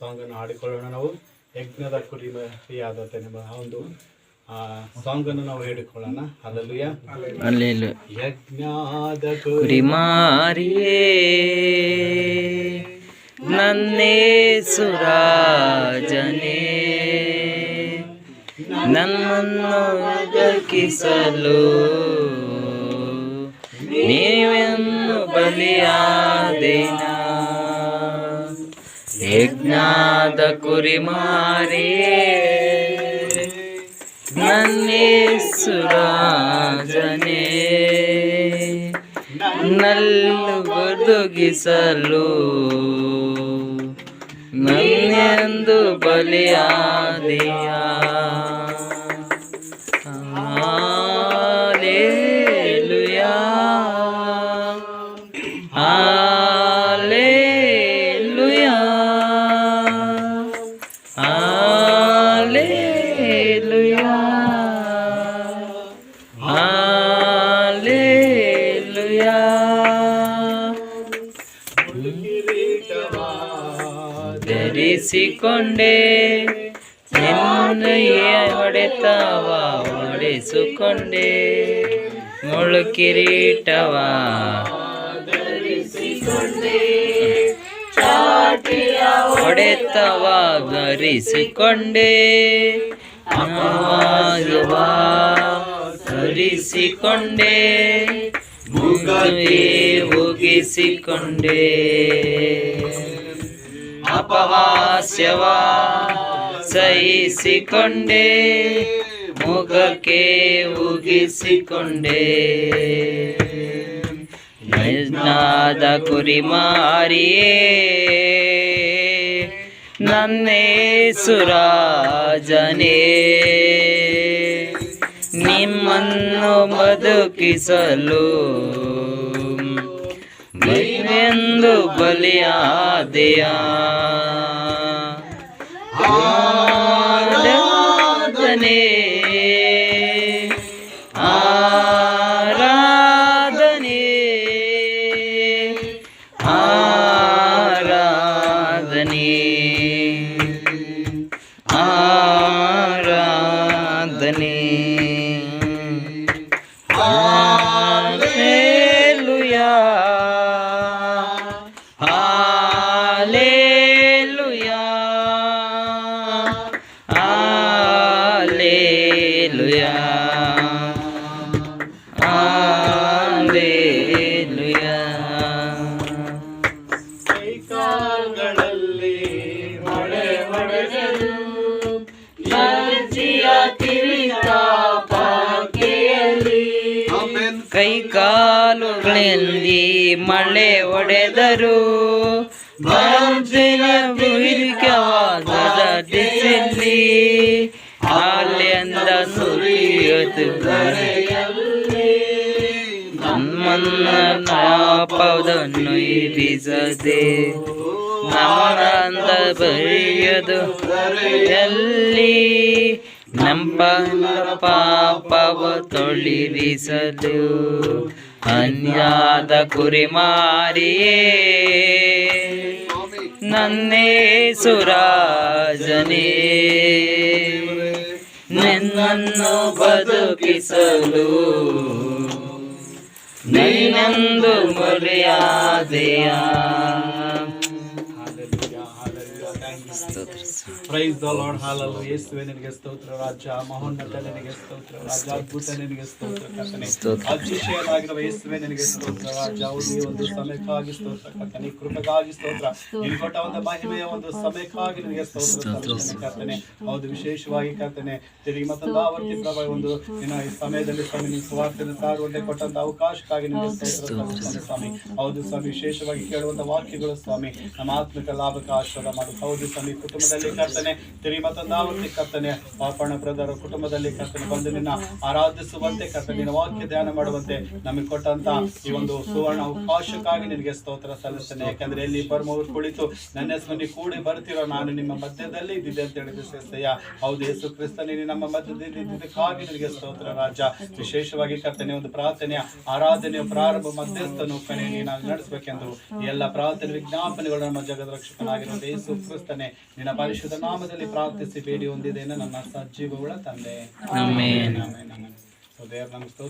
ಸಾಂಗನ್ನು ಹಾಡಿಕೊಳ್ಳೋಣ. ನಾವು ಯಜ್ಞದ ಕುರಿಮರಿಯಾದಂತೆ ನಮ್ಮ ಒಂದು ಸಾಂಗನ್ನು ನಾವು ಹೇಳಿಕೊಳ್ಳೋಣ. ಹಲ್ಲೆಲೂಯಾ. ಯಜ್ಞದ ಕುರಿಮರಿಯೇ ನನ್ನೇಸು ರಾಜನೇ, ನನ್ನನ್ನು ದಕ್ಕಿಸಲು ನೀವೆನ್ನು ಬಲಿಯಾದೆನ. ಯಜ್ಞದ ಕುರಿಮರಿಯೇ ನನ್ನೇಸು ರಾಜನೇ, ನಲ್ಲು ಬದುಕಿಸಲು ನನ್ನೆಂದು ಬಲಿಯಾದೆಯ. Hallelujah, hallelujah, hallelujah, hallelujah. ಧರಿಸಿಕೊಂಡೆ ನಿನ್ನಯ ಹೊಡೆತವ ಹೊಡೆಸಿಕೊಂಡೆ, ಮುಳ್ಳು ಕಿರೀಟವ ಹೊಡೆತವ ಧರಿಸಿಕೊಂಡೆ, ಧರಿಸಿಕೊಂಡೆ, ಮುಗಿಸಿಕೊಂಡೆ. ಅಪಹಾಸ್ಯವ ಸಹಿಸಿಕೊಂಡೆ, ಮುಖಕ್ಕೆ ಉಗಿಸಿಕೊಂಡೆ. ಯಜ್ಞದ ಕುರಿಮರಿಯೇ ನನ್ನೇಸು ರಾಜನೇ, ನಿಮ್ಮನ್ನು ಬದುಕಿಸಲು ನೀವೆಂದು ಬಲಿಯಾದೆಯ. ಆರಾಧನೆ, ಆರಾಧನೆ, ಆರಾಧನೆ, ಆರಾಧನೆ. Hallelujah, hallelujah, hallelujah, hallelujah. ಕೈಕಾಲುಗಳಲ್ಲಿ ಮೊಳೆ ಹೊಡೆದರು, ಲಜ್ಜೆಯ ಕಿರೀಟ ಪಾಕೆಯಲ್ಲಿ. ಕೈಕಾಲುಗಳಲ್ಲಿ ಮಳೆ ಹೊಡೆದರು, ಲಜ್ಜೆಯ ಕಿರೀಟವಾದ ದಿಸೆಯಲ್ಲಿ. ಅಲ್ಲಿಂದ ಸುರಿಯುವುದು ನಮ್ಮನ್ನ ಪಾಪವನ್ನು ಇರಿಸದೆ, ನಮ್ಮನ್ನ ಬರೆಯದು ಎಲ್ಲಿ. ನಮ್ಮ ಪಾಪವ ತೊಳಿರಿಸಲು ಅನ್ಯಾದ ಕುರಿಮರಿಯೇ ನನ್ನೇಸು ರಾಜನೇ, ನಿನ್ನನ್ನು ಬದುಕಿಸಲು ನೀನೆಂದು ಬಲಿಯಾದೆಯ. Praise the Lord. ಹಲ್ಲೆಲೂಯಾ. ಯೇಸುವೇ ನಿನಗೆ ಸ್ತೋತ್ರ ರಾಜ, ಮಹೋನ್ನತ ನಿನಗೆ ಸ್ತೋತ್ರ ರಾಜ, ಅದ್ಭುತ ನಿನಗೆ ಸ್ತೋತ್ರ ಕರ್ತನೇ, ಅತಿಶಯನಾಗಿರುವ ಯೇಸುವೇ ನಿನಗೆ ಸ್ತೋತ್ರ ರಾಜ. ಈ ಒಂದು ಸಮಯಕ್ಕಾಗಿ ಸ್ತೋತ್ರ ಕರ್ತನೇ, ಕೃಪೆಗಾಗಿ ಸ್ತೋತ್ರ, ನೀನು ಕೊಟ್ಟ ಒಂದು ಮಹಿಮೆಯ ಒಂದು ಸಮಯಕ್ಕಾಗಿ ನಿನಗೆ ಸ್ತೋತ್ರ ಕರ್ತನೇ. ಹೌದು, ವಿಶೇಷವಾಗಿ ಕರ್ತನೇ ತಿರುಗಿ ಮತ್ತೊಂದು ಆವರ್ತಿ ಪ್ರಭಾ ಒಂದು ನಿನ್ನ ಈ ಸಮಯದಲ್ಲಿ ಸ್ವಾಮಿ ನಿನ್ನ ಸುವಾರ್ತೆಯನ್ನು ಸಾರುವಂತೆ ಕೊಟ್ಟಂತ ಅವಕಾಶಕ್ಕಾಗಿ ನಿನಗೆ ಸ್ತೋತ್ರ ಸ್ವಾಮಿ. ಹೌದು ಸ್ವಾಮಿ, ವಿಶೇಷವಾಗಿ ಕೇಳುವಂತ ವಾಕ್ಯಗಳು ಸ್ವಾಮಿ ನಮ್ಮ ಆತ್ಮಿಕ ಲಾಭಕ್ಕೆ ಆಶೀರ್ವಾದ ಮಾಡು. ಹೌದು ಸ್ವಾಮಿ, ಕುಟುಂಬದಲ್ಲಿ ಕರ್ತನೆ ತಿರುಗಿ ಮತ್ತೊಂದು ಆವರ್ತಿ ಕರ್ತನೆ ಪಾಪಣ ಬ್ರದರ್ ಕುಟುಂಬದಲ್ಲಿ ಕರ್ತನೆ ಬಂದು ನಿನ್ನ ಆರಾಧಿಸುವಂತೆ ಕರ್ತನೆ, ನಿನ್ನ ವಾಕ್ಯ ಧ್ಯಾನ ಮಾಡುವಂತೆ ನಮಗೆ ಕೊಟ್ಟಂತ ಈ ಒಂದು ಸುವರ್ಣ ಅವಕಾಶಕ್ಕಾಗಿ ನಿನಗೆ ಸ್ತೋತ್ರ ಸಲ್ಲಿಸ್ತೇನೆ. ಯಾಕಂದ್ರೆ ಎಲ್ಲಿ ಬರ್ಮವರು ಕುಳಿತು ನನ್ನ ಹೆಸರು ಕೂಡಿ ಬರ್ತಿರೋ ನಾನು ನಿಮ್ಮ ಮಧ್ಯದಲ್ಲಿ ಇದ್ದಿದ್ದೆ ಅಂತ ಹೇಳಿದ ಸೇಸ್ತಯ್ಯ. ಹೌದು ಯೇಸು ಕ್ರಿಸ್ತನೇ, ನಮ್ಮ ಮಧ್ಯದಲ್ಲಿ ಇದ್ದಿದ್ದಕ್ಕಾಗಿ ನಿನಗೆ ಸ್ತೋತ್ರ ರಾಜ. ವಿಶೇಷವಾಗಿ ಕರ್ತನೆ ಒಂದು ಪ್ರಾರ್ಥನೆಯ ಆರಾಧನೆಯ ಪ್ರಾರಂಭ ಮಧ್ಯಸ್ಥನು ಕಣೆ ನೀನಾಗಿ ನಡೆಸಬೇಕೆಂದು ಎಲ್ಲ ಪ್ರಾರ್ಥನೆ ವಿಜ್ಞಾಪನೆಗಳು ನಮ್ಮ ಜಗದ ರಕ್ಷಕನಾಗಿರುವ ಯೇಸು ಕ್ರಿಸ್ತನ ಕರ್ತನೆ ನಿನ್ನ ಪರಿಶುದ್ಧ ನಾಮದಲ್ಲಿ ಪ್ರಾರ್ಥಿಸಿ ಬೇಡಿ ಹೊಂದಿದ್ದೇನೆ ನನ್ನ ಸಜೀವವುಳ್ಳ ತಂದೆ. ಆಮೆನ್. ಆಮೆನ್. ಸೊ ದೇವರ ನಮ್ಗೆ ಸ್ತೋತ್ರ.